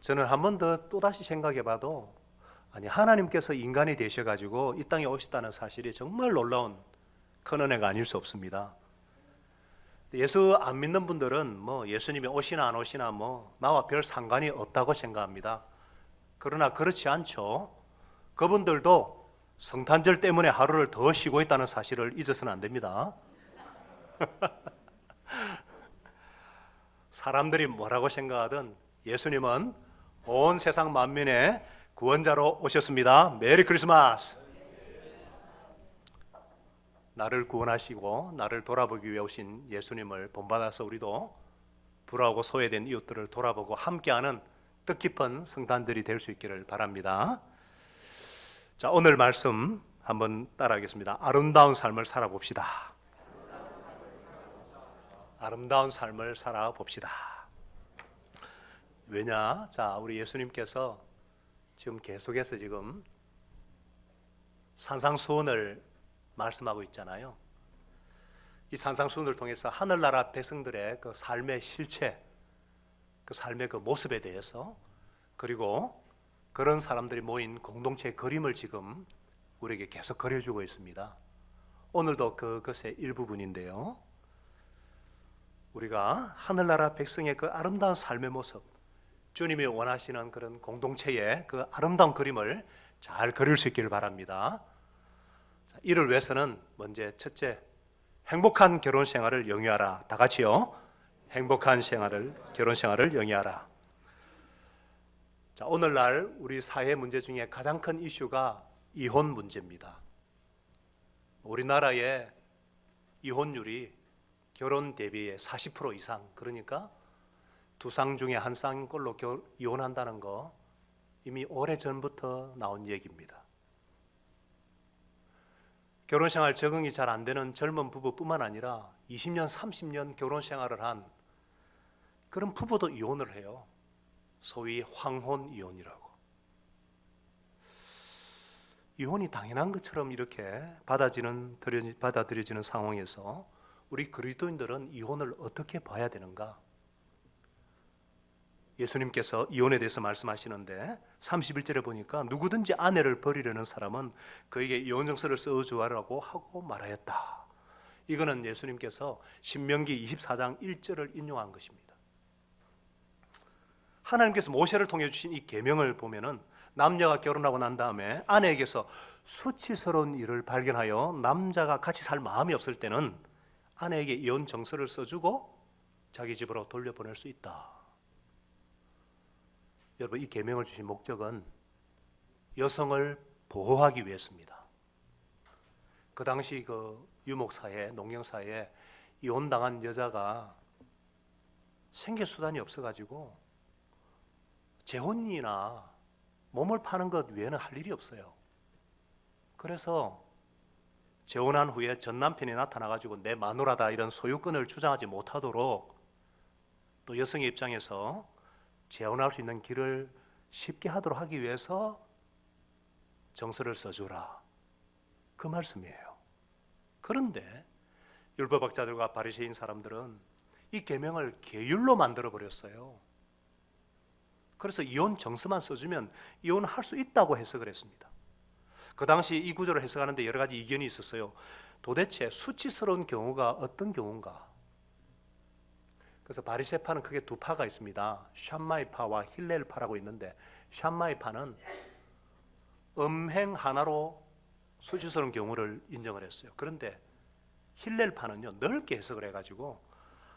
저는 한 번 더 또다시 생각해봐도 아니 하나님께서 인간이 되셔가지고 이 땅에 오셨다는 사실이 정말 놀라운 큰 은혜가 아닐 수 없습니다. 예수 안 믿는 분들은 뭐 예수님이 오시나 안 오시나 뭐 나와 별 상관이 없다고 생각합니다. 그러나 그렇지 않죠. 그분들도 성탄절 때문에 하루를 더 쉬고 있다는 사실을 잊어서는 안 됩니다. 사람들이 뭐라고 생각하든 예수님은 온 세상 만민의 구원자로 오셨습니다. 메리 크리스마스. 나를 구원하시고 나를 돌아보기 위해 오신 예수님을 본받아서 우리도 불화하고 소외된 이웃들을 돌아보고 함께하는 뜻깊은 성탄절이 될 수 있기를 바랍니다. 자, 오늘 말씀 한번 따라하겠습니다. 아름다운 삶을 살아봅시다. 아름다운 삶을 살아봅시다. 왜냐? 자, 우리 예수님께서 지금 계속해서 지금 산상수훈을 말씀하고 있잖아요. 이 산상수훈을 통해서 하늘나라 백성들의 그 삶의 실체, 그 삶의 그 모습에 대해서, 그리고 그런 사람들이 모인 공동체의 그림을 지금 우리에게 계속 그려주고 있습니다. 오늘도 그것의 일부분인데요. 우리가 하늘나라 백성의 그 아름다운 삶의 모습, 주님이 원하시는 그런 공동체의 그 아름다운 그림을 잘 그릴 수 있기를 바랍니다. 자, 이를 위해서는 먼저 첫째, 행복한 결혼 생활을 영위하라. 다 같이요. 행복한 결혼 생활을 영위하라. 자, 오늘날 우리 사회 문제 중에 가장 큰 이슈가 이혼 문제입니다. 우리나라의 이혼율이 결혼 대비의 40% 이상, 그러니까 두 쌍 중에 한 쌍꼴로 이혼한다는 거 이미 오래전부터 나온 얘기입니다. 결혼생활 적응이 잘 안 되는 젊은 부부뿐만 아니라 20년, 30년 결혼생활을 한 그런 부부도 이혼을 해요. 소위 황혼 이혼이라고. 이혼이 당연한 것처럼 이렇게 받아들여지는 상황에서 우리 그리스도인들은 이혼을 어떻게 봐야 되는가? 예수님께서 이혼에 대해서 말씀하시는데 31절에 보니까 누구든지 아내를 버리려는 사람은 그에게 이혼증서를 써주라고 하고 말하였다. 이거는 예수님께서 신명기 24장 1절을 인용한 것입니다. 하나님께서 모세를 통해 주신 이 계명을 보면은 남녀가 결혼하고 난 다음에 아내에게서 수치스러운 일을 발견하여 남자가 같이 살 마음이 없을 때는 아내에게 이혼 정서를 써주고 자기 집으로 돌려보낼 수 있다. 여러분, 이 계명을 주신 목적은 여성을 보호하기 위해서입니다. 그 당시 그 유목사회, 농경사회에 이혼당한 여자가 생계 수단이 없어가지고 재혼이나 몸을 파는 것 외에는 할 일이 없어요. 그래서 재혼한 후에 전 남편이 나타나가지고 내 마누라다 이런 소유권을 주장하지 못하도록 또 여성의 입장에서 재혼할 수 있는 길을 쉽게 하도록 하기 위해서 정서를 써주라. 그 말씀이에요. 그런데 율법학자들과 바리새인 사람들은 이 계명을 계율로 만들어 버렸어요. 그래서 이혼 정서만 써주면 이혼할 수 있다고 해석을 했습니다. 그 당시 이 구조를 해석하는데 여러 가지 이견이 있었어요. 도대체 수치스러운 경우가 어떤 경우인가? 그래서 바리새파는 크게 두 파가 있습니다. 샴마이파와 힐렐파라고 있는데, 샴마이파는 음행 하나로 수치스러운 경우를 인정을 했어요. 그런데 힐렐파는요, 넓게 해석을 해가지고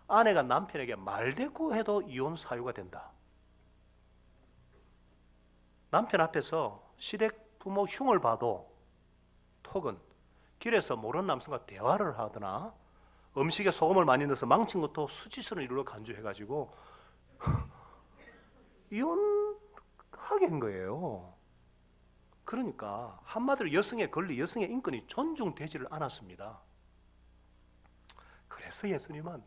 아내가 남편에게 말대꾸해도 이혼 사유가 된다. 남편 앞에서 시댁 부모 흉을 봐도, 톡은 길에서 모르는 남성과 대화를 하거나 음식에 소금을 많이 넣어서 망친 것도 수치스러운 일로 간주해가지고 이혼하게 한 거예요. 그러니까 한마디로 여성의 권리, 여성의 인권이 존중되지를 않았습니다. 그래서 예수님은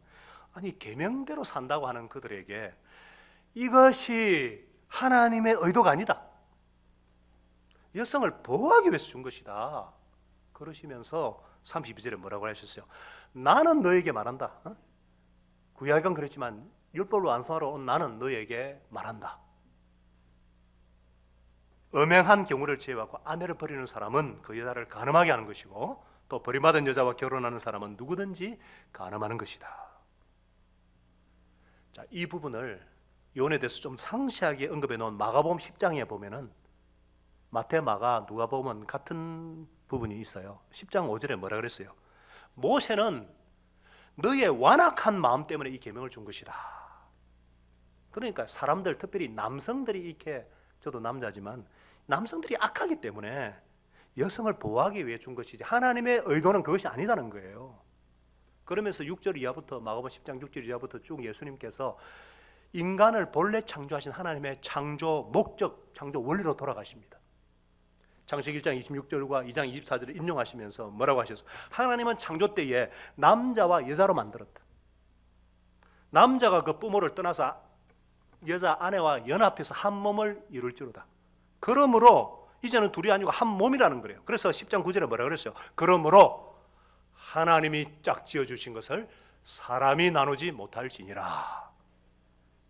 아니 계명대로 산다고 하는 그들에게 이것이 하나님의 의도가 아니다. 여성을 보호하기 위해서 준 것이다. 그러시면서 32절에 뭐라고 하셨어요? 나는 너에게 말한다. 구약은 그랬지만 율법을 완성하러 온 나는 너에게 말한다. 엄행한 경우를 제외하고 아내를 버리는 사람은 그 여자를 간음하게 하는 것이고, 또 버림받은 여자와 결혼하는 사람은 누구든지 간음하는 것이다. 자, 이 부분을 이혼에 대해서 좀 상세하게 언급해 놓은 마가복음 10장에 보면은 마태, 마가, 누가복음은 같은 부분이 있어요. 10장 5절에 뭐라 그랬어요? 모세는 너의 완악한 마음 때문에 이 계명을 준 것이다. 그러니까 사람들, 특별히 남성들이 이렇게, 저도 남자지만 남성들이 악하기 때문에 여성을 보호하기 위해 준 것이지 하나님의 의도는 그것이 아니다는 거예요. 그러면서 6절 이하부터, 마가복음 10장 6절 이하부터 쭉 예수님께서 인간을 본래 창조하신 하나님의 창조 목적, 창조 원리로 돌아가십니다. 창세기 1장 26절과 2장 24절을 인용하시면서 뭐라고 하셨어요? 하나님은 창조 때에 남자와 여자로 만들었다. 남자가 그 부모를 떠나서 여자 아내와 연합해서 한 몸을 이룰 줄이다. 그러므로 이제는 둘이 아니고 한 몸이라는 거예요. 그래서 10장 9절에 뭐라 그랬어요? 그러므로 하나님이 짝지어 주신 것을 사람이 나누지 못할지니라.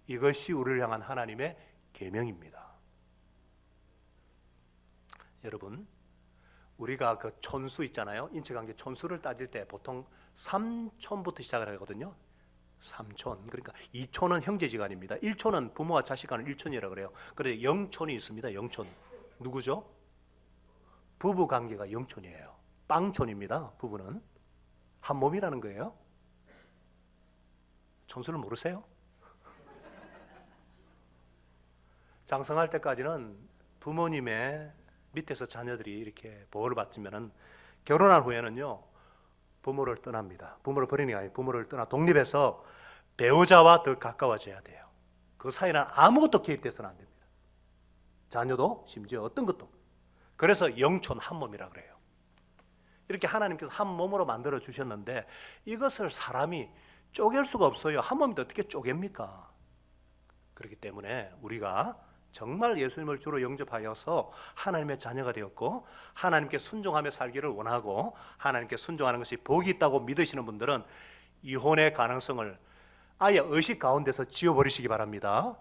이것이 우리를 향한 하나님의 계명입니다. 여러분, 우리가 그 촌수 있잖아요. 인체관계 촌수를 따질 때 보통 3촌부터 시작을 하거든요. 3촌. 그러니까 2촌은 형제지간입니다. 1촌은 부모와 자식 간을 1촌이라고 그래요. 그런데 0촌이 있습니다. 0촌. 누구죠? 부부 관계가 0촌이에요. 빵촌입니다. 부부는 한 몸이라는 거예요. 촌수를 모르세요? 장성할 때까지는 부모님의 밑에서 자녀들이 이렇게 보호를 받으면은 결혼한 후에는요, 부모를 떠납니다. 부모를 버리는 게 아니고 부모를 떠나 독립해서 배우자와 더 가까워져야 돼요. 그 사이는 아무것도 개입돼서는 안 됩니다. 자녀도 심지어 어떤 것도. 그래서 영촌 한 몸이라 그래요. 이렇게 하나님께서 한 몸으로 만들어 주셨는데 이것을 사람이 쪼갤 수가 없어요. 한 몸인데 어떻게 쪼갭니까? 그렇기 때문에 우리가 정말 예수님을 주로 영접하여서 하나님의 자녀가 되었고 하나님께 순종하며 살기를 원하고 하나님께 순종하는 것이 복이 있다고 믿으시는 분들은 이혼의 가능성을 아예 의식 가운데서 지워버리시기 바랍니다.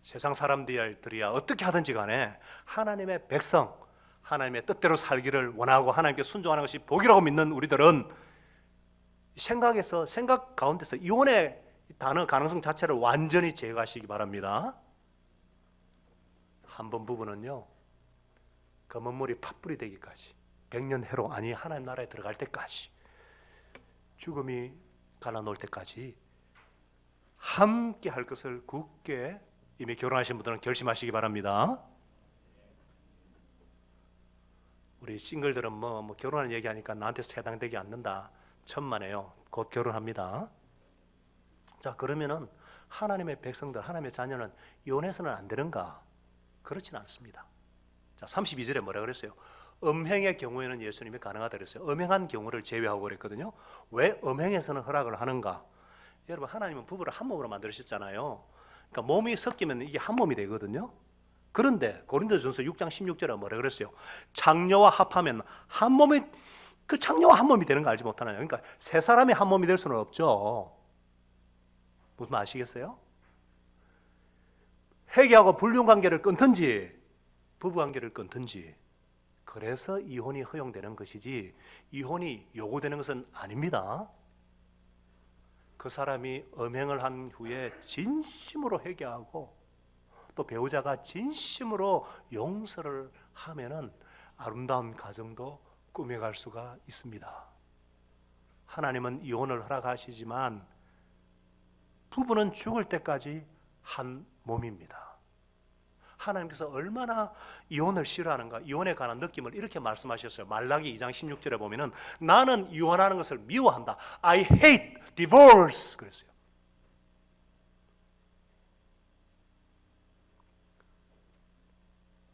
세상 사람들이야 어떻게 하든지 간에 하나님의 백성, 하나님의 뜻대로 살기를 원하고 하나님께 순종하는 것이 복이라고 믿는 우리들은 생각 가운데서 이혼의 단어 가능성 자체를 완전히 제거하시기 바랍니다. 한 번 부부는요, 검은 물이 팥불이 되기까지 100년 해로, 아니 하나님 나라에 들어갈 때까지, 죽음이 갈라놓을 때까지 함께 할 것을 굳게 이미 결혼하신 분들은 결심하시기 바랍니다. 우리 싱글들은 뭐 결혼하는 얘기하니까 나한테 해당되지 않는다, 천만에요. 곧 결혼합니다. 자, 그러면은 하나님의 백성들, 하나님의 자녀는 이혼해서는 안 되는가? 그렇지는 않습니다. 자, 32절에 뭐라 그랬어요? 음행의 경우에는 예수님이 가능하다 그랬어요. 음행한 경우를 제외하고 그랬거든요. 왜 음행에서는 허락을 하는가? 여러분, 하나님은 부부를 한 몸으로 만드셨잖아요. 그러니까 몸이 섞이면 이게 한 몸이 되거든요. 그런데 고린도전서 6장 16절에 뭐라 그랬어요? 창녀와 합하면 한 몸이, 그 창녀와 한 몸이 되는 거 알지 못하나요? 그러니까 세 사람이 한 몸이 될 수는 없죠. 무슨 말 아시겠어요? 회개하고 불륜 관계를 끊든지 부부 관계를 끊든지, 그래서 이혼이 허용되는 것이지 이혼이 요구되는 것은 아닙니다. 그 사람이 음행을 한 후에 진심으로 회개하고 또 배우자가 진심으로 용서를 하면은 아름다운 가정도 꾸며갈 수가 있습니다. 하나님은 이혼을 허락하시지만 부부는 죽을 때까지 한 몸입니다. 하나님께서 얼마나 이혼을 싫어하는가, 이혼에 관한 느낌을 이렇게 말씀하셨어요. 말라기 2장 16절에 보면은 나는 이혼하는 것을 미워한다. I hate divorce 그랬어요.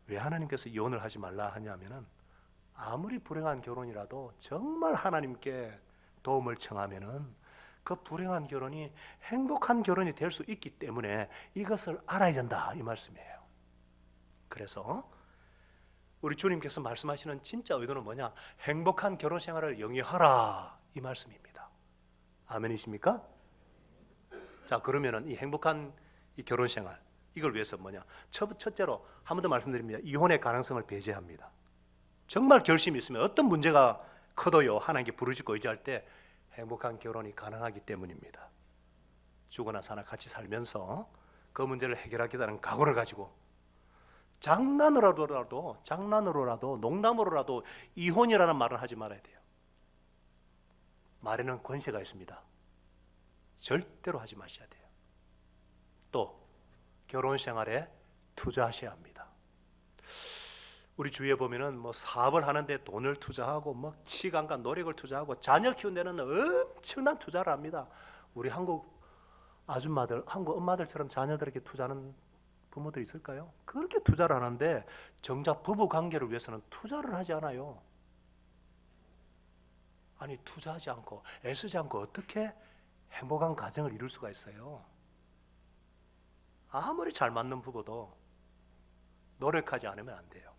왜 하나님께서 이혼을 하지 말라 하냐면은 아무리 불행한 결혼이라도 정말 하나님께 도움을 청하면은 그 불행한 결혼이 행복한 결혼이 될 수 있기 때문에 이것을 알아야 된다, 이 말씀이에요. 그래서 우리 주님께서 말씀하시는 진짜 의도는 뭐냐? 행복한 결혼 생활을 영위하라, 이 말씀입니다. 아멘이십니까? 자, 그러면은 이 행복한 이 결혼 생활, 이걸 위해서 뭐냐? 첫째로 한 번 더 말씀드립니다. 이혼의 가능성을 배제합니다. 정말 결심이 있으면 어떤 문제가 커도요, 하나님께 부르짖고 의지할 때 행복한 결혼이 가능하기 때문입니다. 죽어나 사나 같이 살면서 그 문제를 해결하겠다는 각오를 가지고 장난으로라도 농담으로라도 이혼이라는 말을 하지 말아야 돼요. 말에는 권세가 있습니다. 절대로 하지 마셔야 돼요. 또 결혼 생활에 투자하셔야 합니다. 우리 주위에 보면은 뭐 사업을 하는데 돈을 투자하고 뭐 시간과 노력을 투자하고 자녀 키우는 데는 엄청난 투자를 합니다. 우리 한국 아줌마들, 한국 엄마들처럼 자녀들에게 투자하는 부모들이 있을까요? 그렇게 투자를 하는데 정작 부부 관계를 위해서는 투자를 하지 않아요. 아니, 투자하지 않고 애쓰지 않고 어떻게 행복한 가정을 이룰 수가 있어요? 아무리 잘 맞는 부부도 노력하지 않으면 안 돼요.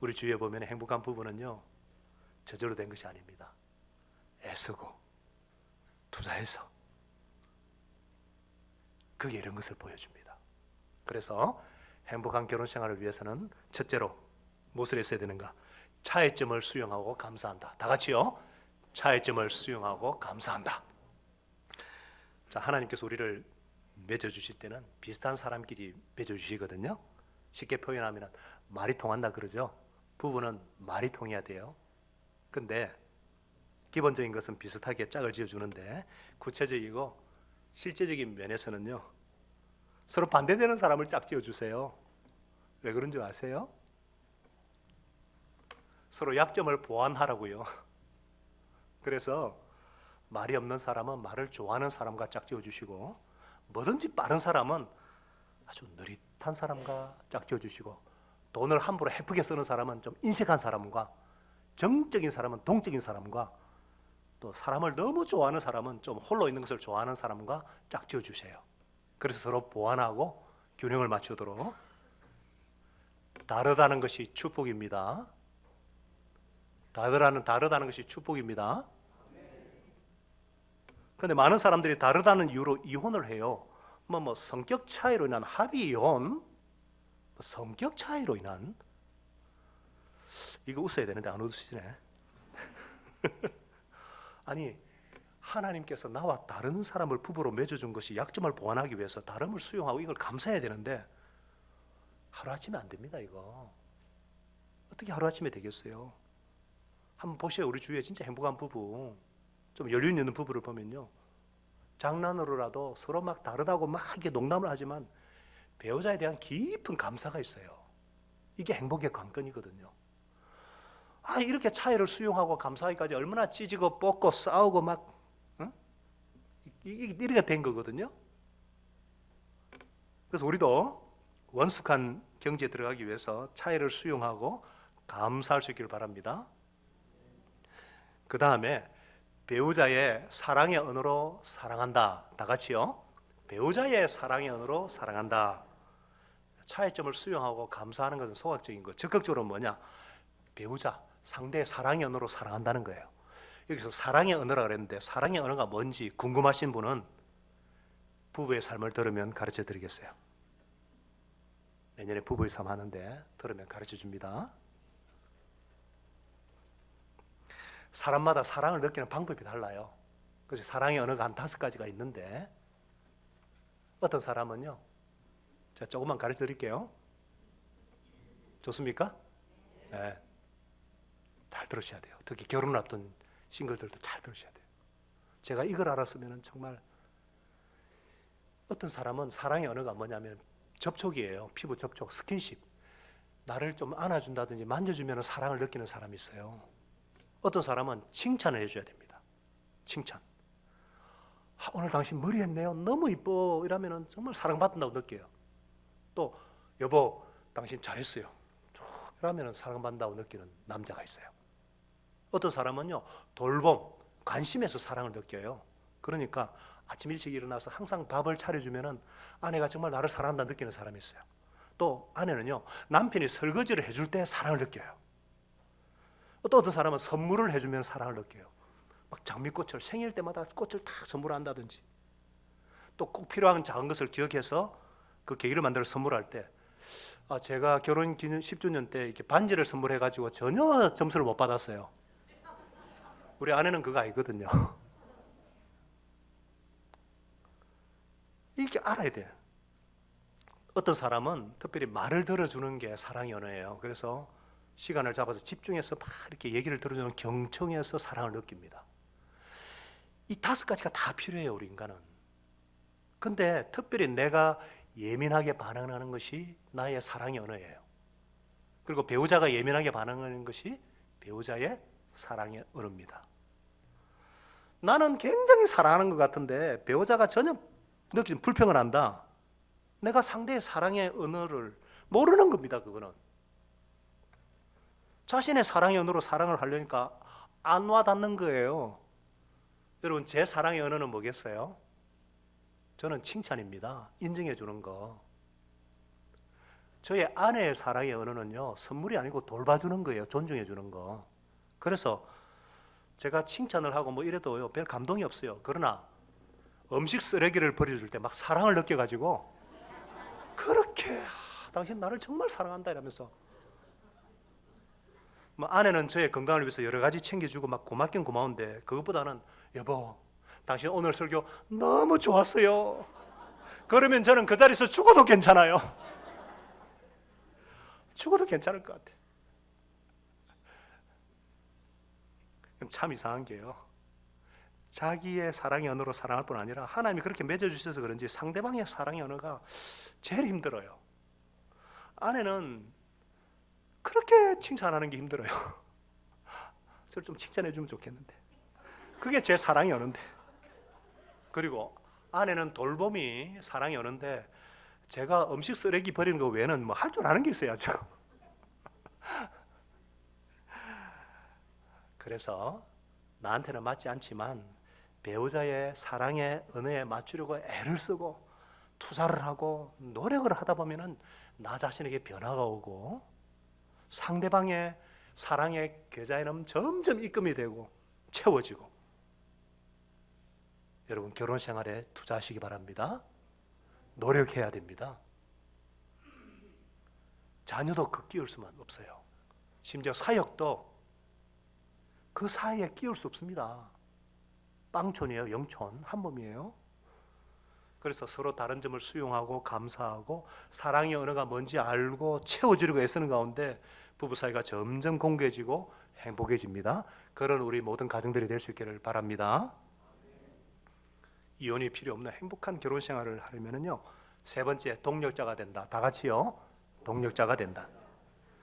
우리 주위에 보면 행복한 부부는요, 저절로 된 것이 아닙니다. 애쓰고 투자해서 그게 이런 것을 보여줍니다. 그래서 행복한 결혼 생활을 위해서는 첫째로 무엇을 했어야 되는가? 차이점을 수용하고 감사한다. 다 같이요. 차이점을 수용하고 감사한다. 자, 하나님께서 우리를 맺어주실 때는 비슷한 사람끼리 맺어주시거든요. 쉽게 표현하면 말이 통한다 그러죠. 부부는 말이 통해야 돼요. 근데 기본적인 것은 비슷하게 짝을 지어주는데 구체적이고 실제적인 면에서는요, 서로 반대되는 사람을 짝 지어주세요. 왜 그런 줄 아세요? 서로 약점을 보완하라고요. 그래서 말이 없는 사람은 말을 좋아하는 사람과 짝 지어주시고, 뭐든지 빠른 사람은 아주 느릿한 사람과 짝 지어주시고, 돈을 함부로 헤프게 쓰는 사람은 좀 인색한 사람과, 정적인 사람은 동적인 사람과, 또 사람을 너무 좋아하는 사람은 좀 홀로 있는 것을 좋아하는 사람과 짝 지어주세요. 그래서 서로 보완하고 균형을 맞추도록. 다르다는 것이 축복입니다. 다르다는 것이 축복입니다. 그런데 많은 사람들이 다르다는 이유로 이혼을 해요. 뭐 성격 차이로 인한 합의 이혼, 성격 차이로 인한, 이거 웃어야 되는데 안 웃으시네. 아니, 하나님께서 나와 다른 사람을 부부로 맺어준 것이 약점을 보완하기 위해서 다름을 수용하고 이걸 감사해야 되는데 하루아침에 안 됩니다. 이거 어떻게 하루아침에 되겠어요? 한번 보세요. 우리 주위에 진짜 행복한 부부, 좀 여유 있는 부부를 보면요, 장난으로라도 서로 막 다르다고 막 이렇게 농담을 하지만 배우자에 대한 깊은 감사가 있어요. 이게 행복의 관건이거든요. 아, 이렇게 차이를 수용하고 감사하기까지 얼마나 찢고 뽑고 싸우고 막, 응? 이렇게 된 거거든요. 그래서 우리도 원숙한 경지에 들어가기 위해서 차이를 수용하고 감사할 수 있기를 바랍니다. 그 다음에 배우자의 사랑의 언어로 사랑한다. 다 같이요. 배우자의 사랑의 언어로 사랑한다. 차이점을 수용하고 감사하는 것은 소극적인 거. 적극적으로 뭐냐? 배우자, 상대의 사랑의 언어로 사랑한다는 거예요. 여기서 사랑의 언어라 그랬는데 사랑의 언어가 뭔지 궁금하신 분은 부부의 삶을 들으면 가르쳐 드리겠어요. 내년에 부부의 삶 하는데 들으면 가르쳐 줍니다. 사람마다 사랑을 느끼는 방법이 달라요. 그래서 사랑의 언어가 한 5가지가 있는데 어떤 사람은요, 제가 조금만 가르쳐 드릴게요. 좋습니까? 네. 잘 들으셔야 돼요. 특히 결혼 앞둔 싱글들도 잘 들으셔야 돼요. 제가 이걸 알았으면 정말, 어떤 사람은 사랑의 언어가 뭐냐면 접촉이에요. 피부 접촉, 스킨십. 나를 좀 안아준다든지 만져주면 사랑을 느끼는 사람이 있어요. 어떤 사람은 칭찬을 해줘야 됩니다. 칭찬. 아, 오늘 당신 머리 했네요. 너무 이뻐. 이러면 정말 사랑받는다고 느껴요. 또 여보, 당신 잘했어요. 이러면 사랑받는다고 느끼는 남자가 있어요. 어떤 사람은요, 돌봄, 관심에서 사랑을 느껴요. 그러니까 아침 일찍 일어나서 항상 밥을 차려주면 아내가 정말 나를 사랑한다 느끼는 사람이 있어요. 또 아내는요, 남편이 설거지를 해줄 때 사랑을 느껴요. 또 어떤 사람은 선물을 해주면 사랑을 느껴요. 막 장미꽃을 생일 때마다 꽃을 다 선물한다든지, 또 꼭 필요한 작은 것을 기억해서 그 계기를 만들어 선물할 때 제가 결혼 기념 10주년 때 이렇게 반지를 선물해 가지고 전혀 점수를 못 받았어요. 우리 아내는 그거 아니거든요. 이렇게 알아야 돼. 어떤 사람은 특별히 말을 들어주는 게 사랑의 언어예요. 그래서 시간을 잡아서 집중해서 막 이렇게 얘기를 들어주는 경청에서 사랑을 느낍니다. 이 5가지가 다 필요해요, 우리 인간은. 근데 특별히 내가 예민하게 반응하는 것이 나의 사랑의 언어예요. 그리고 배우자가 예민하게 반응하는 것이 배우자의 사랑의 언어입니다. 나는 굉장히 사랑하는 것 같은데 배우자가 전혀 느끼는 불평을 한다. 내가 상대의 사랑의 언어를 모르는 겁니다. 그거는 자신의 사랑의 언어로 사랑을 하려니까 안 와닿는 거예요. 여러분, 제 사랑의 언어는 뭐겠어요? 저는 칭찬입니다. 인정해 주는 거. 저의 아내의 사랑의 언어는요, 선물이 아니고 돌봐주는 거예요. 존중해 주는 거. 그래서 제가 칭찬을 하고 뭐 이래도요, 별 감동이 없어요. 그러나 음식 쓰레기를 버려줄 때 막 사랑을 느껴가지고 그렇게 당신 나를 정말 사랑한다 이러면서 뭐 아내는 저의 건강을 위해서 여러 가지 챙겨주고 막 고맙긴 고마운데 그것보다는 여보, 당신 오늘 설교 너무 좋았어요. 그러면 저는 그 자리에서 죽어도 괜찮아요. 죽어도 괜찮을 것 같아요. 참 이상한 게요, 자기의 사랑의 언어로 사랑할 뿐 아니라 하나님이 그렇게 맺어주셔서 그런지 상대방의 사랑의 언어가 제일 힘들어요. 아내는 그렇게 칭찬하는 게 힘들어요. 저를 좀 칭찬해 주면 좋겠는데 그게 제 사랑의 언어인데. 그리고 아내는 돌봄이 사랑의 언어인데 제가 음식 쓰레기 버리는 거 외에는 뭐 할 줄 아는 게 있어야죠. 그래서 나한테는 맞지 않지만 배우자의 사랑의 언어에 맞추려고 애를 쓰고 투자를 하고 노력을 하다 보면은 나 자신에게 변화가 오고 상대방의 사랑의 계좌에는 점점 입금이 되고 채워지고. 여러분, 결혼 생활에 투자하시기 바랍니다. 노력해야 됩니다. 자녀도 그 끼울 수만 없어요. 심지어 사역도 그 사이에 끼울 수 없습니다. 빵촌이에요. 영촌 한 몸이에요. 그래서 서로 다른 점을 수용하고 감사하고 사랑의 언어가 뭔지 알고 채워주려고 애쓰는 가운데 부부 사이가 점점 공개해지고 행복해집니다. 그런 우리 모든 가정들이 될 수 있기를 바랍니다. 이혼이 필요 없는 행복한 결혼 생활을 하려면요, 3번째, 동력자가 된다. 다 같이요. 동력자가 된다.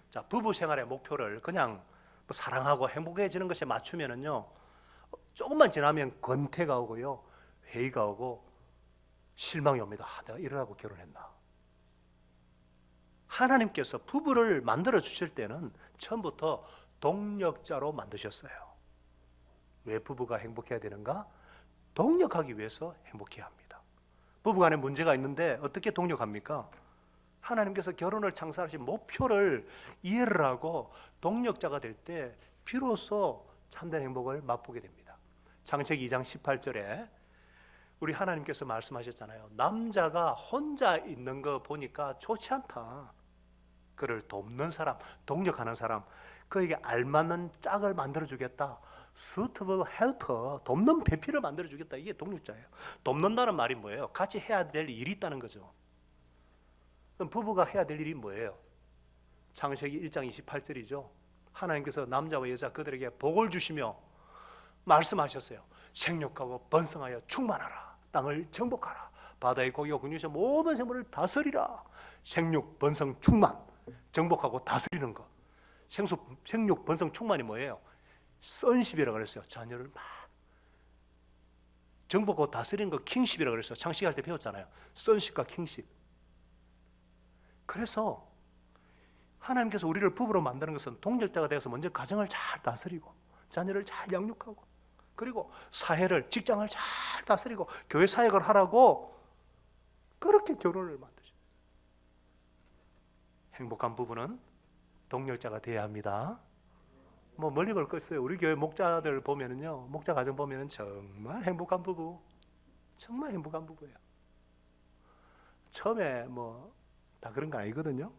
자, 부부 생활의 목표를 그냥 뭐 사랑하고 행복해지는 것에 맞추면은요, 조금만 지나면 권태가 오고요, 회의가 오고 실망이 옵니다. 내가 이러라고 결혼했나. 하나님께서 부부를 만들어 주실 때는 처음부터 동력자로 만드셨어요. 왜 부부가 행복해야 되는가? 동력하기 위해서 행복해야 합니다. 부부간에 문제가 있는데 어떻게 동력합니까? 하나님께서 결혼을 창설하신 목표를 이해를 하고 동력자가 될 때 비로소 참된 행복을 맛보게 됩니다. 창세기 2장 18절에 우리 하나님께서 말씀하셨잖아요. 남자가 혼자 있는 거 보니까 좋지 않다. 그를 돕는 사람, 동력하는 사람, 그에게 알맞는 짝을 만들어주겠다. suitable helper, 돕는 배필을 만들어주겠다. 이게 동력자예요. 돕는다는 말이 뭐예요? 같이 해야 될 일이 있다는 거죠. 그럼 부부가 해야 될 일이 뭐예요? 창세기 1장 28절이죠. 하나님께서 남자와 여자 그들에게 복을 주시며 말씀하셨어요. 생육하고 번성하여 충만하라. 땅을 정복하라. 바다의 고기와 근육의 모든 생물을 다스리라. 생육, 번성, 충만. 정복하고 다스리는 것. 생육, 번성, 충만이 뭐예요? 선십이라고 그랬어요. 자녀를 막 정복하고 다스리는 거 킹십이라고 그랬어요. 창세기 할 때 배웠잖아요. 선십과 킹십. 그래서 하나님께서 우리를 부부로 만드는 것은 동력자가 되어서 먼저 가정을 잘 다스리고 자녀를 잘 양육하고 그리고 사회를, 직장을 잘 다스리고 교회 사역을 하라고 그렇게 결혼을 만드죠. 행복한 부부는 동력자가 되어야 합니다. 뭐 멀리 볼 거 있어요. 우리 교회 목자들 보면은요, 목자 가정 보면은 정말 행복한 부부, 정말 행복한 부부예요. 처음에 뭐 다 그런 거 아니거든요.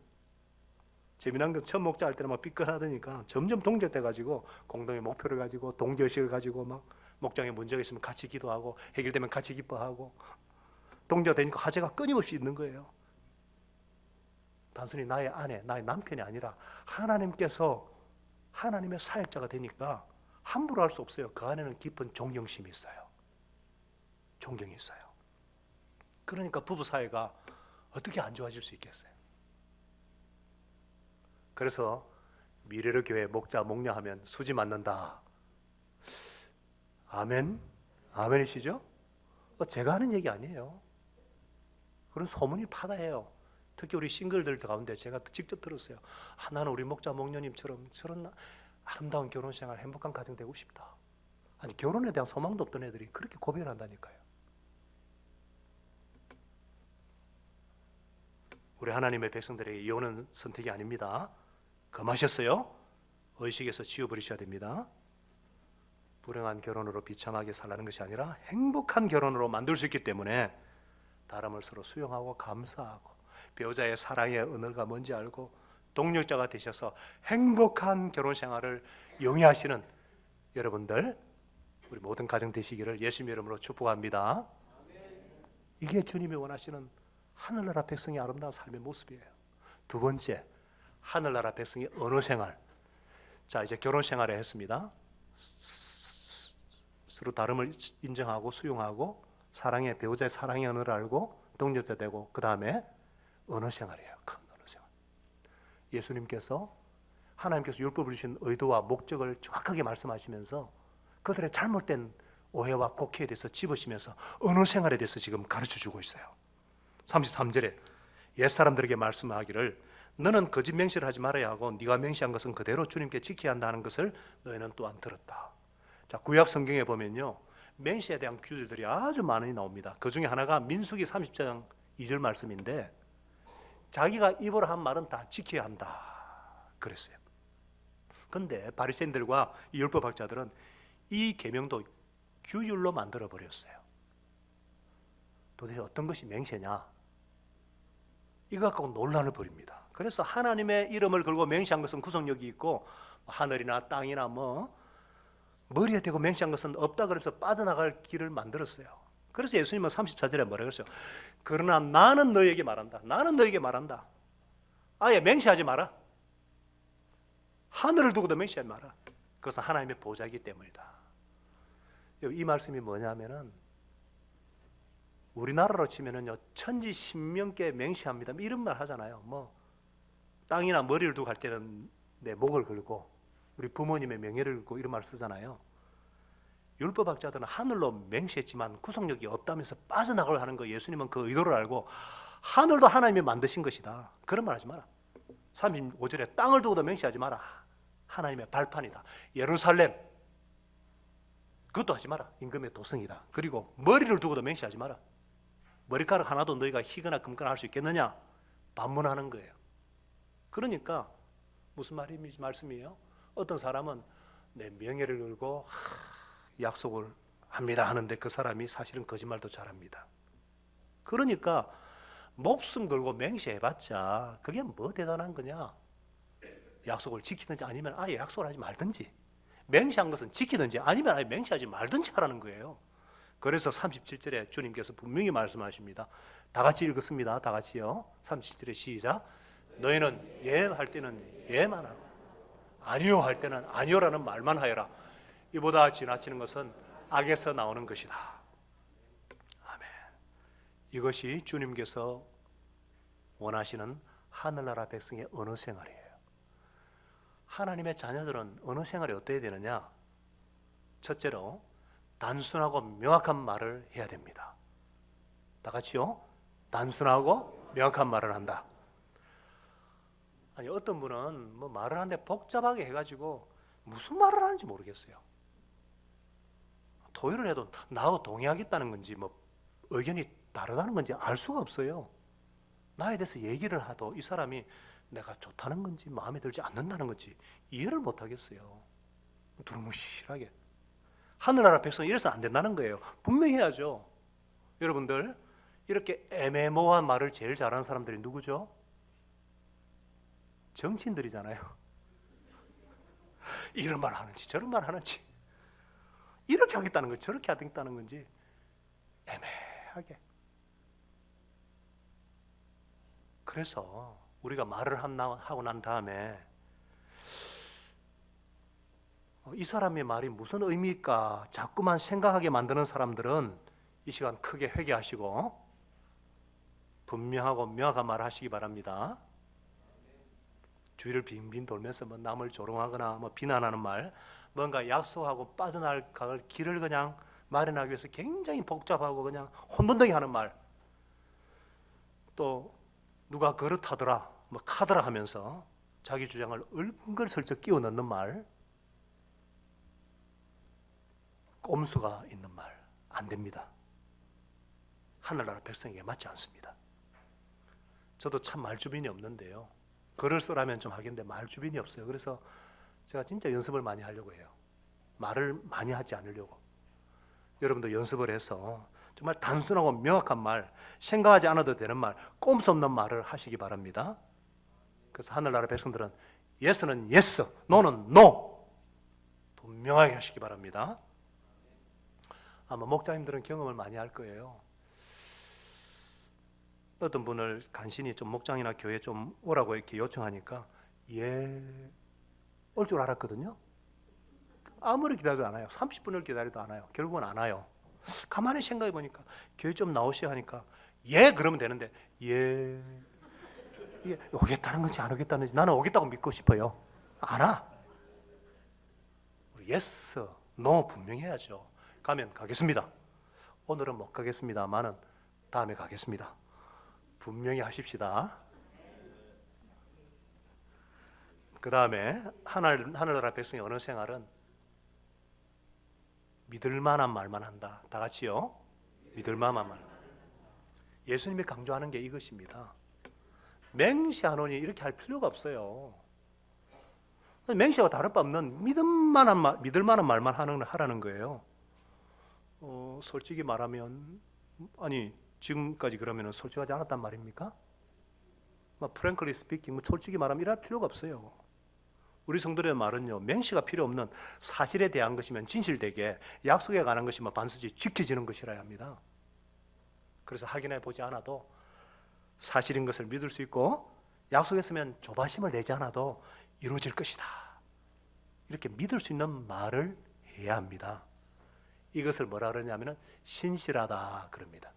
재미난 건 처음 목자 할 때는 막 삐끗하다니까 점점 동결돼 가지고 공동의 목표를 가지고 동결식을 가지고 막 목장에 문제가 있으면 같이 기도하고 해결되면 같이 기뻐하고 동결되니까 화제가 끊임없이 있는 거예요. 단순히 나의 아내, 나의 남편이 아니라 하나님께서 하나님의 사역자가 되니까 함부로 할 수 없어요. 그 안에는 깊은 존경심이 있어요. 존경이 있어요. 그러니까 부부 사이가 어떻게 안 좋아질 수 있겠어요? 그래서 미래의 교회 목자 목녀하면 수지 맞는다. 아멘? 아멘이시죠? 제가 하는 얘기 아니에요. 그런 소문이 파다해요. 특히 우리 싱글들 가운데 제가 직접 들었어요. 나는 우리 목자 목녀님처럼 저런 아름다운 결혼생활, 행복한 가정 되고 싶다. 아니 결혼에 대한 소망도 없던 애들이 그렇게 고백을 한다니까요. 우리 하나님의 백성들에게 이혼은 선택이 아닙니다. 금하셨어요? 의식에서 지워버리셔야 됩니다. 불행한 결혼으로 비참하게 살라는 것이 아니라 행복한 결혼으로 만들 수 있기 때문에 다름을 서로 수용하고 감사하고 배우자의 사랑의 은혜가 뭔지 알고 동력자가 되셔서 행복한 결혼 생활을 영위하시는 여러분들, 우리 모든 가정 되시기를 예수님의 이름으로 축복합니다. 이게 주님이 원하시는 하늘나라 백성의 아름다운 삶의 모습이에요. 두 번째, 하늘나라 백성의 언어 생활. 자, 이제 결혼 생활을 했습니다. 서로 다름을 인정하고 수용하고 사랑의 배우자의 사랑의 언어를 알고 동력자 되고 그 다음에 언어 생활이에요. 큰 언어 생활. 예수님께서 하나님께서 율법을 주신 의도와 목적을 정확하게 말씀하시면서 그들의 잘못된 오해와 곡해에 대해서 집으시면서 언어 생활에 대해서 지금 가르쳐주고 있어요. 33절에 옛사람들에게 말씀하기를 너는 거짓 맹세를 하지 말아야 하고 네가 맹세한 것은 그대로 주님께 지켜야 한다는 것을 너희는 또한 들었다. 자, 구약 성경에 보면요 맹세에 대한 규율들이 아주 많이 나옵니다. 그 중에 하나가 민수기 30장 2절 말씀인데 자기가 입으로 한 말은 다 지켜야 한다 그랬어요. 근데 바리새인들과 이 율법학자들은 이 계명도 규율로 만들어 버렸어요. 도대체 어떤 것이 맹세냐? 이거 갖고 논란을 벌입니다. 그래서 하나님의 이름을 걸고 맹세한 것은 구속력이 있고 하늘이나 땅이나 머리에 대고 맹세한 것은 없다 그래서 빠져나갈 길을 만들었어요. 그래서 예수님은 34절에 뭐라 그랬어요? 그러나 나는 너에게 말한다. 나는 너에게 말한다. 아예 맹세하지 마라. 하늘을 두고도 맹세하지 마라. 그것은 하나님의 보좌이기 때문이다. 이 말씀이 뭐냐면은 우리나라로 치면은요 천지 신명께 맹세합니다 이런 말 하잖아요. 땅이나 머리를 두고 할 때는 내 목을 걸고 우리 부모님의 명예를 걸고 이런 말 쓰잖아요. 율법학자들은 하늘로 맹세했지만 구속력이 없다면서 빠져나가려 하는 거 예수님은 그 의도를 알고 하늘도 하나님이 만드신 것이다 그런 말 하지 마라. 35절에 땅을 두고도 맹세하지 마라. 하나님의 발판이다. 예루살렘 그것도 하지 마라. 임금의 도성이다. 그리고 머리를 두고도 맹세하지 마라. 머리카락 하나도 너희가 희거나 금거나 할 수 있겠느냐? 반문하는 거예요. 그러니까 무슨 말씀이에요? 어떤 사람은 내 명예를 걸고 약속을 합니다 하는데 그 사람이 사실은 거짓말도 잘합니다. 그러니까 목숨 걸고 맹세해봤자 그게 뭐 대단한 거냐? 약속을 지키든지 아니면 아예 약속을 하지 말든지 맹세한 것은 지키든지 아니면 아예 맹세하지 말든지 하라는 거예요. 그래서 37절에 주님께서 분명히 말씀하십니다. 다 같이 읽었습니다. 다 같이요. 37절에 시작. 너희는 예 할 때는 예만 하고 아니요 할 때는 아니요라는 말만 하여라. 이보다 지나치는 것은 악에서 나오는 것이다. 아멘. 이것이 주님께서 원하시는 하늘나라 백성의 언어 생활이에요. 하나님의 자녀들은 언어 생활이 어때야 되느냐? 첫째로 단순하고 명확한 말을 해야 됩니다. 다 같이요. 단순하고 명확한 말을 한다. 아니 어떤 분은 말을 하는데 복잡하게 해가지고 무슨 말을 하는지 모르겠어요. 토의를 해도 나하고 동의하겠다는 건지 의견이 다르다는 건지 알 수가 없어요. 나에 대해서 얘기를 하도 이 사람이 내가 좋다는 건지 마음에 들지 않는다는 건지 이해를 못 하겠어요. 두루뭉실하게. 하늘나라 백성은 이래서 안 된다는 거예요. 분명히 해야죠. 여러분들 이렇게 애매모호한 말을 제일 잘하는 사람들이 누구죠? 정치인들이잖아요. 이런 말 하는지 저런 말 하는지, 이렇게 하겠다는 건지 저렇게 하겠다는 건지 애매하게. 그래서 우리가 말을 하고 난 다음에 이 사람의 말이 무슨 의미일까 자꾸만 생각하게 만드는 사람들은 이 시간 크게 회개하시고 분명하고 명확한 말을 하시기 바랍니다. 주위를 빙빙 돌면서 뭐 남을 조롱하거나 뭐 비난하는 말, 뭔가 약속하고 빠져나갈 길을 그냥 마련하기 위해서 굉장히 복잡하고 그냥 혼돈되게 하는 말, 또 누가 그렇다더라 뭐 카더라 하면서 자기 주장을 은근슬쩍 끼워 넣는 말, 꼼수가 있는 말 안 됩니다. 하늘나라 백성에게 맞지 않습니다. 저도 참 말주변이 없는데요, 글을 쓰라면 좀 하겠는데 말주변이 없어요. 그래서 제가 진짜 연습을 많이 하려고 해요. 말을 많이 하지 않으려고. 여러분도 연습을 해서 정말 단순하고 명확한 말, 생각하지 않아도 되는 말, 꼼수 없는 말을 하시기 바랍니다. 그래서 하늘나라 백성들은 예스는 예스, 노는 노 분명하게 하시기 바랍니다. 아마 목자님들은 경험을 많이 할 거예요. 어떤 분을 간신히 좀 목장이나 교회 좀 오라고 이렇게 요청하니까 올 줄 알았거든요. 아무리 기다려도 안 와요. 30분을 기다려도 안 와요. 결국은 안 와요. 가만히 생각해 보니까 교회 좀 나오시오 하니까 그러면 되는데 이게 오겠다는 건지 안 오겠다는 건지 나는 오겠다고 믿고 싶어요. 안 와. 우리 예스, 노 분명히 해야죠. 가면 가겠습니다. 오늘은 못 가겠습니다만은 다음에 가겠습니다. 분명히 하십시다. 그 다음에 하늘나라 백성의 언어 생활은 믿을 만한 말만 한다. 다 같이요. 믿을 만한 말. 예수님이 강조하는 게 이것입니다. 맹시하노니 이렇게 할 필요가 없어요. 맹시하고 다를 바 없는 믿을 만한 말만 하라는 거예요. 솔직히 말하면 지금까지 그러면 솔직하지 않았단 말입니까? 프랭클리 스피킹, 솔직히 말하면 이럴 필요가 없어요. 우리 성도의 말은요, 맹시가 필요 없는 사실에 대한 것이면 진실되게, 약속에 관한 것이면 반드시 지켜지는 것이라야 합니다. 그래서 확인해 보지 않아도 사실인 것을 믿을 수 있고, 약속했으면 조바심을 내지 않아도 이루어질 것이다, 이렇게 믿을 수 있는 말을 해야 합니다. 이것을 뭐라 그러냐면 신실하다 그럽니다.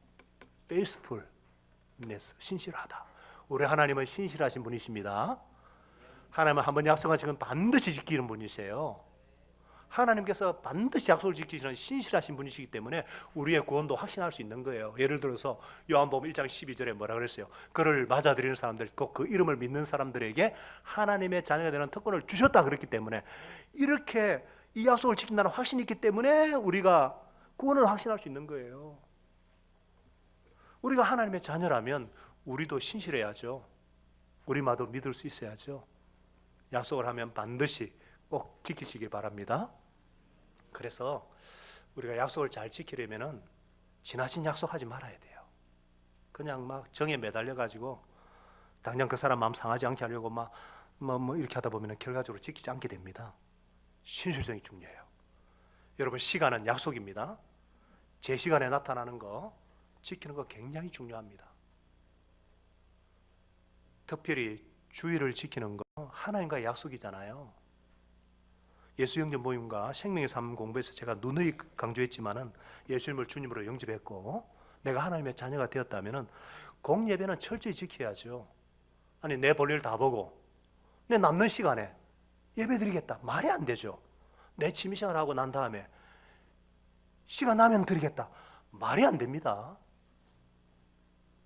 faithfulness, 신실하다. 우리 하나님은 신실하신 분이십니다. 하나님은 한번 약속하신 건 반드시 지키는 분이세요. 하나님께서 반드시 약속을 지키시는 신실하신 분이시기 때문에 우리의 구원도 확신할 수 있는 거예요. 예를 들어서 요한복음 1장 12절에 뭐라 그랬어요? 그를 맞아들이는 사람들, 꼭 그 이름을 믿는 사람들에게 하나님의 자녀가 되는 특권을 주셨다 그랬기 때문에, 이렇게 이 약속을 지킨다는 확신이 있기 때문에 우리가 구원을 확신할 수 있는 거예요. 우리가 하나님의 자녀라면 우리도 신실해야죠. 우리 말도 믿을 수 있어야죠. 약속을 하면 반드시 꼭 지키시기 바랍니다. 그래서 우리가 약속을 잘 지키려면은 지나친 약속하지 말아야 돼요. 그냥 막 정에 매달려 가지고 당장 그 사람 마음 상하지 않게 하려고 뭐 이렇게 하다 보면 결과적으로 지키지 않게 됩니다. 신실성이 중요해요. 여러분, 시간은 약속입니다. 제 시간에 나타나는 거 지키는 거 굉장히 중요합니다. 특별히 주의를 지키는 거 하나님과의 약속이잖아요. 예수 영접 모임과 생명의 삶 공부에서 제가 누누이 강조했지만은, 예수님을 주님으로 영접했고 내가 하나님의 자녀가 되었다면은 공예배는 철저히 지켜야죠. 내 볼일 다 보고 내 남는 시간에 예배드리겠다, 말이 안 되죠. 내 취미생활 하고 난 다음에 시간 나면 드리겠다, 말이 안 됩니다.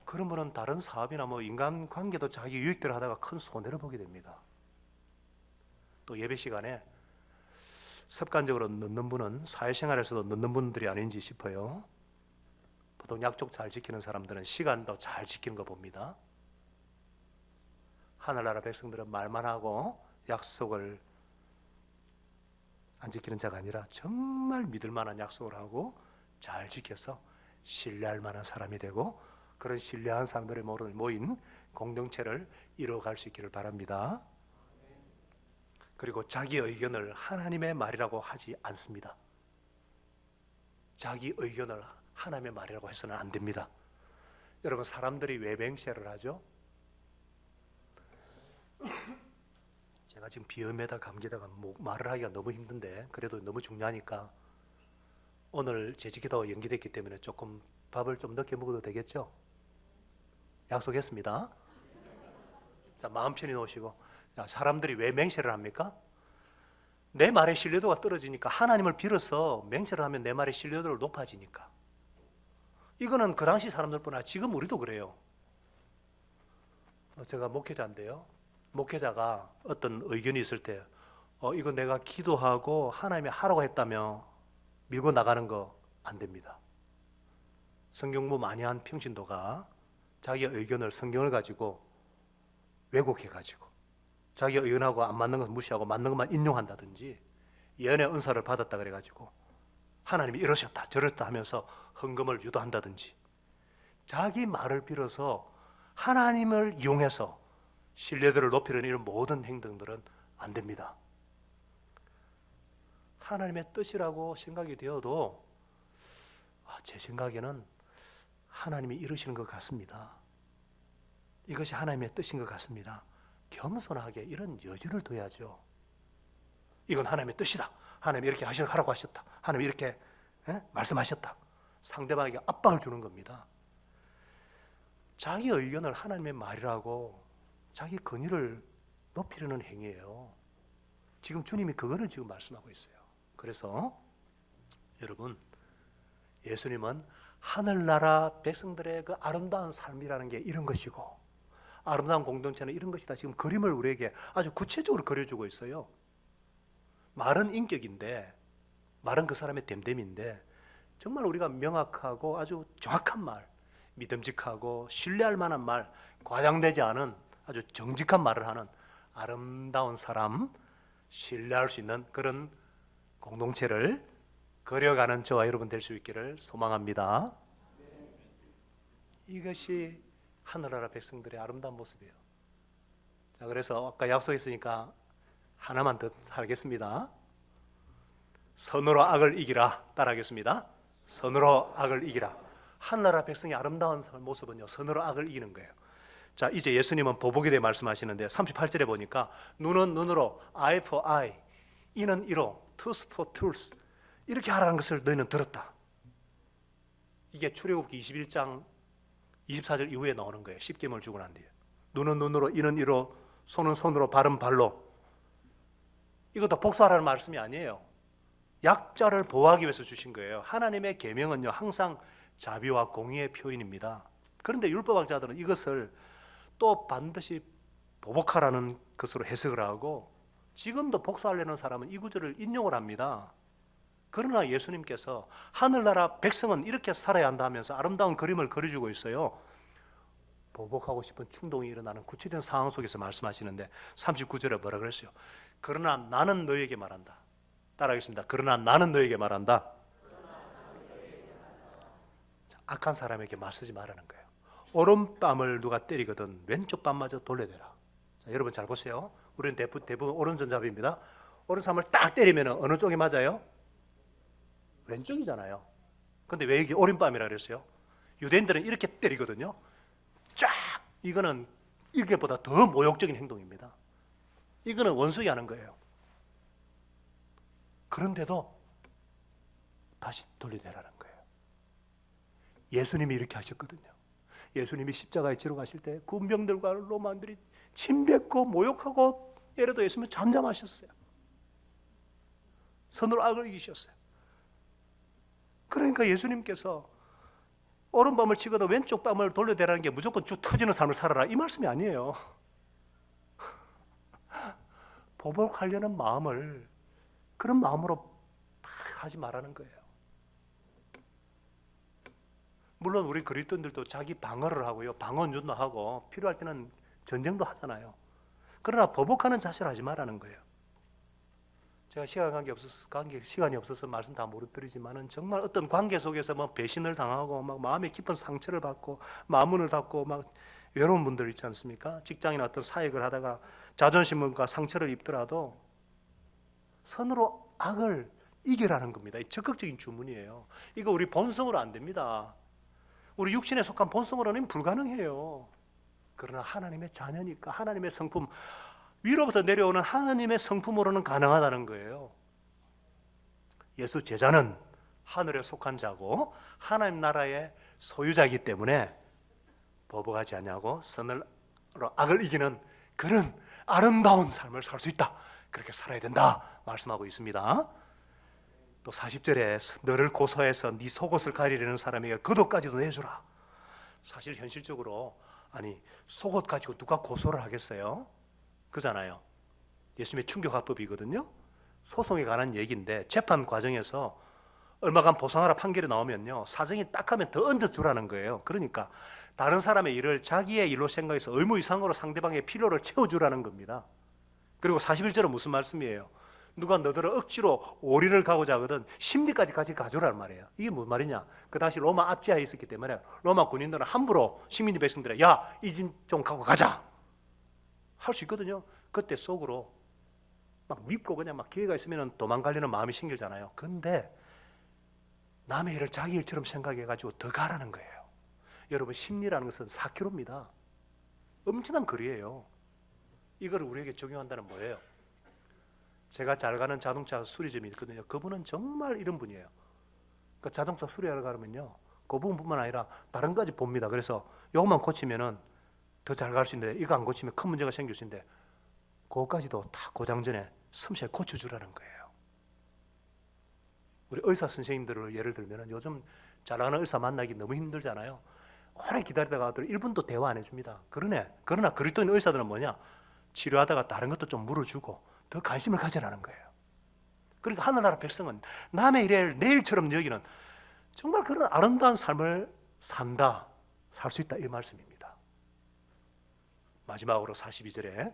그런 분은 다른 사업이나 인간관계도 자기 유익대로 하다가 큰 손해를 보게 됩니다. 또 예배 시간에 습관적으로 늦는 분은 사회생활에서도 늦는 분들이 아닌지 싶어요. 보통 약속 잘 지키는 사람들은 시간도 잘 지키는 거 봅니다. 하늘나라 백성들은 말만 하고 약속을 안 지키는 자가 아니라 정말 믿을 만한 약속을 하고 잘 지켜서 신뢰할 만한 사람이 되고, 그런 신뢰한 사람들의 모인 공동체를 이루어갈 수 있기를 바랍니다. 그리고 자기 의견을 하나님의 말이라고 하지 않습니다. 자기 의견을 하나님의 말이라고 해서는 안 됩니다. 여러분, 사람들이 왜 맹세를 하죠? 제가 지금 비염에다 감기다가 말을 하기가 너무 힘든데 그래도 너무 중요하니까 오늘 재직기도가 연기됐기 때문에 조금 밥을 좀 늦게 먹어도 되겠죠? 약속했습니다. 자, 마음 편히 놓으시고. 자, 사람들이 왜 맹세를 합니까? 내 말의 신뢰도가 떨어지니까. 하나님을 빌어서 맹세를 하면 내 말의 신뢰도가 높아지니까. 이거는 그 당시 사람들뿐 아니라 지금 우리도 그래요. 제가 목회자인데요. 목회자가 어떤 의견이 있을 때 이거 내가 기도하고 하나님이 하라고 했다며 밀고 나가는 거 안 됩니다. 성경 공부 많이 한 평신도가 자기 의견을 성경을 가지고 왜곡해가지고 자기 의견하고 안 맞는 건 무시하고 맞는 것만 인용한다든지 예언의 은사를 받았다 그래가지고 하나님이 이러셨다 저랬다 하면서 헌금을 유도한다든지 자기 말을 빌어서 하나님을 이용해서 신뢰도를 높이려는 이런 모든 행동들은 안 됩니다. 하나님의 뜻이라고 생각이 되어도 제 생각에는 하나님이 이루시는 것 같습니다. 이것이 하나님의 뜻인 것 같습니다. 겸손하게 이런 여지를 둬야죠. 이건 하나님의 뜻이다. 하나님이 이렇게 하라고 하셨다. 하나님이 이렇게 말씀하셨다. 상대방에게 압박을 주는 겁니다. 자기 의견을 하나님의 말이라고 자기 권위를 높이려는 행위예요. 지금 주님이 그거를 지금 말씀하고 있어요. 그래서 여러분, 예수님은 하늘나라 백성들의 그 아름다운 삶이라는 게 이런 것이고 아름다운 공동체는 이런 것이다. 지금 그림을 우리에게 아주 구체적으로 그려주고 있어요. 말은 인격인데 말은 그 사람의 됨됨인데 정말 우리가 명확하고 아주 정확한 말, 믿음직하고 신뢰할 만한 말, 과장되지 않은 아주 정직한 말을 하는 아름다운 사람, 신뢰할 수 있는 그런 공동체를 그려가는 저와 여러분 될 수 있기를 소망합니다. 이것이 하늘나라 백성들의 아름다운 모습이에요. 자, 그래서 아까 약속했으니까 하나만 더 하겠습니다. 선으로 악을 이기라. 따라하겠습니다. 선으로 악을 이기라. 하늘나라 백성의 아름다운 모습은요, 선으로 악을 이기는 거예요. 자, 이제 예수님은 보복에 대해 말씀하시는데 38절에 보니까 눈은 눈으로, eye for eye, 이는 이로, tooth for tooth 이렇게 하라는 것을 너희는 들었다. 이게 출애굽기 21장 24절 이후에 나오는 거예요. 십계명을 주고 난 뒤에. 눈은 눈으로, 이는 이로, 손은 손으로, 발은 발로. 이것도 복수하라는 말씀이 아니에요. 약자를 보호하기 위해서 주신 거예요. 하나님의 계명은요, 항상 자비와 공의의 표현입니다. 그런데 율법학자들은 이것을 또 반드시 보복하라는 것으로 해석을 하고 지금도 복수하려는 사람은 이 구절을 인용을 합니다. 그러나 예수님께서 하늘나라 백성은 이렇게 살아야 한다 하면서 아름다운 그림을 그려주고 있어요. 보복하고 싶은 충동이 일어나는 구체적인 상황 속에서 말씀하시는데 39절에 뭐라 그랬어요? 그러나 나는 너에게 말한다. 따라하겠습니다. 그러나 나는 너에게 말한다. 악한 사람에게 맞서지 말라는 거예요. 오른뺨을 누가 때리거든 왼쪽 뺨마저 돌려대라. 자, 여러분 잘 보세요. 우리는 대부분 오른손잡이입니다. 오른손을 딱 때리면 어느 쪽이 맞아요? 왼쪽이잖아요. 근데 왜 이게 오른뺨이라 그랬어요? 유대인들은 이렇게 때리거든요. 쫙! 이거는 이게보다 더 모욕적인 행동입니다. 이거는 원수가 하는 거예요. 그런데도 다시 돌려내라는 거예요. 예수님이 이렇게 하셨거든요. 예수님이 십자가에 지러 가실 때 군병들과 로마인들이 침뱉고 모욕하고 예래도 예수님은 잠잠하셨어요. 선으로 악을 이기셨어요. 그러니까 예수님께서 오른밤을 치고도 왼쪽 밤을 돌려대라는 게 무조건 쭉 터지는 삶을 살아라 이 말씀이 아니에요. 보복하려는 마음을 그런 마음으로 하지 말라는 거예요. 물론 우리 그리스도인들도 자기 방어를 하고요, 방어운전도 하고 필요할 때는 전쟁도 하잖아요. 그러나 보복하는 자세를 하지 말라는 거예요. 제가 시간이 없어서 말씀 다 못 드리지만은 정말 어떤 관계 속에서 뭐 배신을 당하고 막 마음에 깊은 상처를 받고 마문을 닫고 막 외로운 분들 있지 않습니까? 직장이나 어떤 사역을 하다가 자존심과 상처를 입더라도 선으로 악을 이겨라는 겁니다. 이 적극적인 주문이에요. 이거 우리 본성으로 안 됩니다. 우리 육신에 속한 본성으로는 불가능해요. 그러나 하나님의 자녀니까 하나님의 성품, 위로부터 내려오는 하나님의 성품으로는 가능하다는 거예요. 예수 제자는 하늘에 속한 자고 하나님 나라의 소유자이기 때문에 보복하지 않냐고 선으로 악을 이기는 그런 아름다운 삶을 살 수 있다. 그렇게 살아야 된다 말씀하고 있습니다. 또 40절에 너를 고소해서 네 속옷을 가리려는 사람에게 겉옷까지도 내주라. 사실 현실적으로 아니 속옷 가지고 누가 고소를 하겠어요? 그잖아요. 예수님의 충격화법이거든요. 소송에 관한 얘기인데 재판 과정에서 얼마간 보상하라 판결이 나오면요 사정이 딱하면 더 얹어주라는 거예요. 그러니까 다른 사람의 일을 자기의 일로 생각해서 의무 이상으로 상대방의 필요를 채워주라는 겁니다. 그리고 41절은 무슨 말씀이에요? 누가 너들을 억지로 오리를 가고자 하거든 심리까지 같이 가주라는 말이에요. 이게 무슨 말이냐? 그 당시 로마 압제하에 있었기 때문에 로마 군인들은 함부로 시민 백성들에 야, 이 진 좀 갖고 가자 할 수 있거든요. 그때 속으로 막 밉고 그냥 막 기회가 있으면 도망가려는 마음이 생기잖아요. 근데 남의 일을 자기 일처럼 생각해가지고 더 가라는 거예요. 여러분 심리라는 것은 4km입니다. 엄청난 거리예요. 이걸 우리에게 적용한다는 뭐예요? 제가 잘 가는 자동차 수리점이 있거든요. 그분은 정말 이런 분이에요. 그러니까 자동차 수리하러 가면요, 그 부분뿐만 아니라 다른 까지 봅니다. 그래서 이것만 고치면은 더 잘 갈 수 있는데 이거 안 고치면 큰 문제가 생길 수 있는데 그것까지도 다 고장 전에 섬세히 고쳐주라는 거예요. 우리 의사 선생님들을 예를 들면 요즘 잘 나가는 의사 만나기 너무 힘들잖아요. 오래 기다리다가 1분도 대화 안 해줍니다. 그러나 그리스도인 의사들은 뭐냐? 치료하다가 다른 것도 좀 물어주고 더 관심을 가져라는 거예요. 그러니까 하늘나라 백성은 남의 일을 내 일처럼 여기는 정말 그런 아름다운 삶을 살 수 있다 이 말씀입니다. 마지막으로 42절에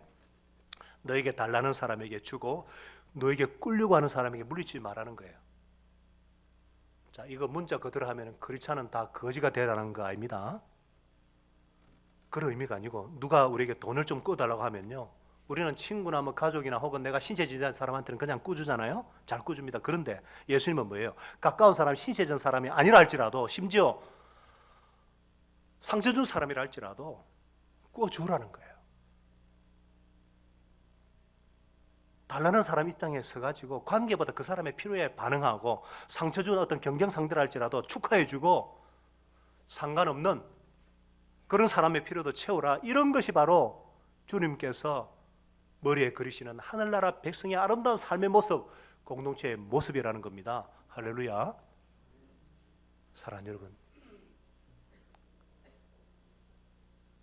너에게 달라는 사람에게 주고 너에게 꿀려고 하는 사람에게 물리치지 말라는 거예요. 자, 이거 문자 그대로 하면 크리스찬은 다 거지가 되라는 거 아닙니다. 그런 의미가 아니고 누가 우리에게 돈을 좀 꿔달라고 하면요, 우리는 친구나 뭐 가족이나 혹은 내가 신세지된 사람한테는 그냥 꾸주잖아요. 잘 꾸줍니다. 그런데 예수님은 뭐예요? 가까운 사람, 신세진 사람이 아니라 할지라도 심지어 상처 준 사람이라 할지라도 꿔주라는 거예요. 달라는 사람 입장에 서가지고 관계보다 그 사람의 필요에 반응하고 상처 준 어떤 경쟁 상대라 할지라도 축하해주고 상관없는 그런 사람의 필요도 채우라. 이런 것이 바로 주님께서 머리에 그리시는 하늘나라 백성의 아름다운 삶의 모습, 공동체의 모습이라는 겁니다. 할렐루야. 사랑하는 여러분,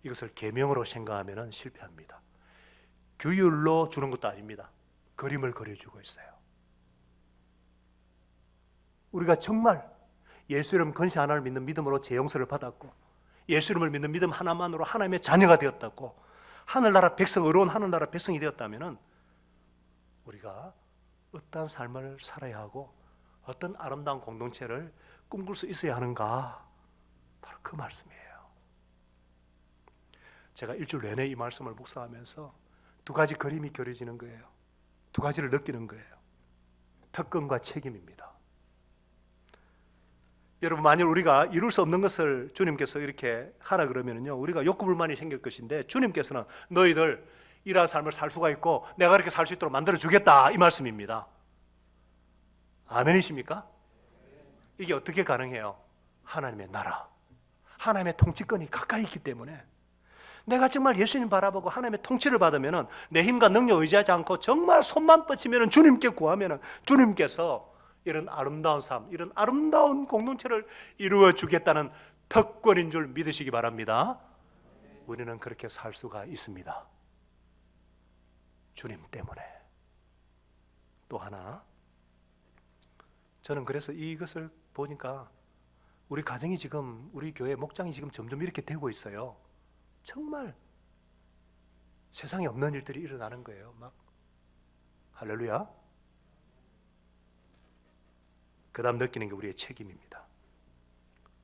이것을 계명으로 생각하면 실패합니다. 규율로 주는 것도 아닙니다. 그림을 그려주고 있어요. 우리가 정말 예수 이름 건시 하나를 믿는 믿음으로 재용서를 받았고 예수 이름을 믿는 믿음 하나만으로 하나님의 자녀가 되었다고 하늘나라 백성, 의로운 하늘나라 백성이 되었다면 우리가 어떤 삶을 살아야 하고 어떤 아름다운 공동체를 꿈꿀 수 있어야 하는가, 바로 그 말씀이에요. 제가 일주일 내내 이 말씀을 묵상하면서 두 가지 그림이 그려지는 거예요. 두 가지를 느끼는 거예요. 특권과 책임입니다. 여러분, 만일 우리가 이룰 수 없는 것을 주님께서 이렇게 하라 그러면요, 우리가 욕구불만이 생길 것인데 주님께서는 너희들 이러한 삶을 살 수가 있고 내가 그렇게 살 수 있도록 만들어 주겠다 이 말씀입니다. 아멘이십니까? 이게 어떻게 가능해요? 하나님의 나라, 하나님의 통치권이 가까이 있기 때문에 내가 정말 예수님 바라보고 하나님의 통치를 받으면 내 힘과 능력 의지하지 않고 정말 손만 뻗치면 주님께 구하면 주님께서 이런 아름다운 삶, 이런 아름다운 공동체를 이루어 주겠다는 특권인 줄 믿으시기 바랍니다. 우리는 그렇게 살 수가 있습니다. 주님 때문에. 또 하나, 저는 그래서 이것을 보니까 우리 가정이 지금, 우리 교회 목장이 지금 점점 이렇게 되고 있어요. 정말 세상에 없는 일들이 일어나는 거예요. 막 할렐루야. 그 다음 느끼는 게 우리의 책임입니다.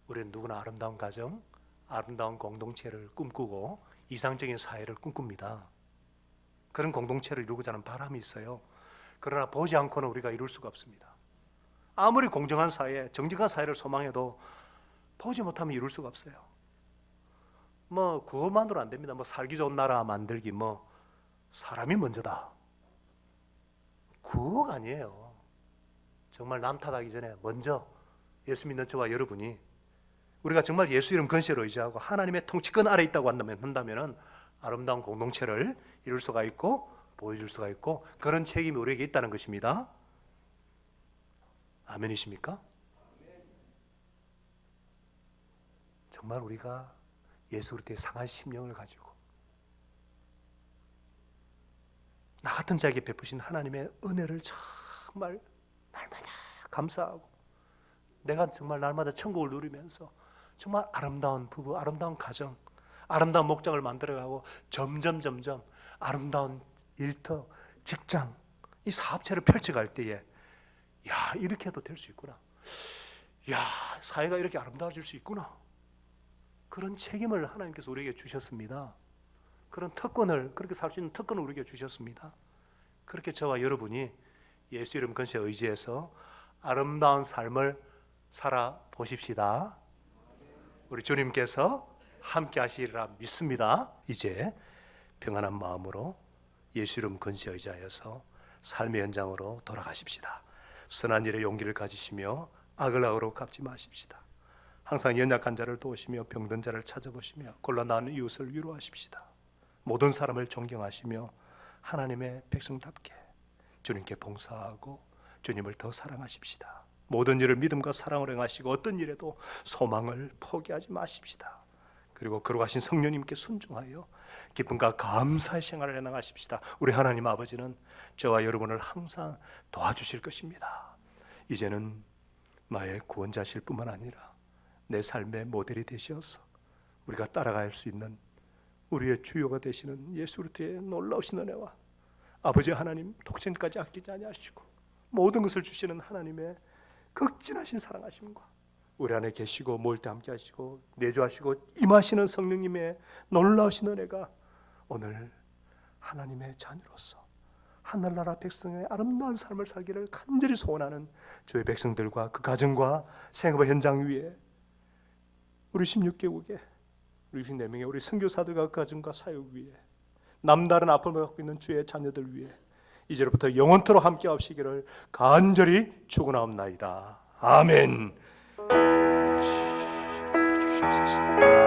우리는 누구나 아름다운 가정, 아름다운 공동체를 꿈꾸고 이상적인 사회를 꿈꿉니다. 그런 공동체를 이루고자 하는 바람이 있어요. 그러나 보지 않고는 우리가 이룰 수가 없습니다. 아무리 공정한 사회, 정직한 사회를 소망해도 보지 못하면 이룰 수가 없어요. 뭐 그것만으로 안 됩니다. 뭐 살기 좋은 나라 만들기, 뭐 사람이 먼저다. 그거가 아니에요. 정말 남 탓하기 전에 먼저 예수 믿는 저와 여러분이 우리가 정말 예수 이름 근세로 의지하고 하나님의 통치권 아래 있다고 한다면 아름다운 공동체를 이룰 수가 있고 보여줄 수가 있고 그런 책임이 우리에게 있다는 것입니다. 아멘이십니까? 정말 우리가 예수 그리스도의 상한 심령을 가지고 나 같은 자에게 베푸신 하나님의 은혜를 정말 날마다 감사하고 내가 정말 날마다 천국을 누리면서 정말 아름다운 부부, 아름다운 가정, 아름다운 목장을 만들어가고 점점 아름다운 일터, 직장, 이 사업체를 펼쳐갈 때에 야, 이렇게 해도 될 수 있구나. 야, 사회가 이렇게 아름다워질 수 있구나. 그런 책임을 하나님께서 우리에게 주셨습니다. 그런 특권을, 그렇게 살 수 있는 특권을 우리에게 주셨습니다. 그렇게 저와 여러분이 예수 이름 근세에 의지해서 아름다운 삶을 살아보십시다. 우리 주님께서 함께 하시리라 믿습니다. 이제 평안한 마음으로 예수 이름 근세에 의지하여서 삶의 현장으로 돌아가십시다. 선한 일에 용기를 가지시며 악을 악으로 갚지 마십시다. 항상 연약한 자를 도우시며 병든 자를 찾아보시며 곤란한 이웃을 위로하십시다. 모든 사람을 존경하시며 하나님의 백성답게 주님께 봉사하고 주님을 더 사랑하십시다. 모든 일을 믿음과 사랑으로 행하시고 어떤 일에도 소망을 포기하지 마십시다. 그리고 거룩하신 성령님께 순종하여 기쁨과 감사의 생활을 해나가십시다. 우리 하나님 아버지는 저와 여러분을 항상 도와주실 것입니다. 이제는 나의 구원자실 뿐만 아니라 내 삶의 모델이 되셔서 우리가 따라갈 수 있는 우리의 주요가 되시는 예수 그리스도의 놀라우신 은혜와 아버지 하나님 독생까지 아끼지 아니하시고 모든 것을 주시는 하나님의 극진하신 사랑하심과 우리 안에 계시고 모일 때 함께 하시고 내주하시고 임하시는 성령님의 놀라우신 은혜가 오늘 하나님의 자녀로서 하늘나라 백성의 아름다운 삶을 살기를 간절히 소원하는 주의 백성들과 그 가정과 생업의 현장 위에 우리 16개국에 우리 64명의 우리 선교사들과 그 가정과 사역 위에 남다른 아픔을 갖고 있는 주의 자녀들 위에 이제로부터 영원토록 함께 하시기를 간절히 축원하옵나이다. 아멘. 주시옵소서.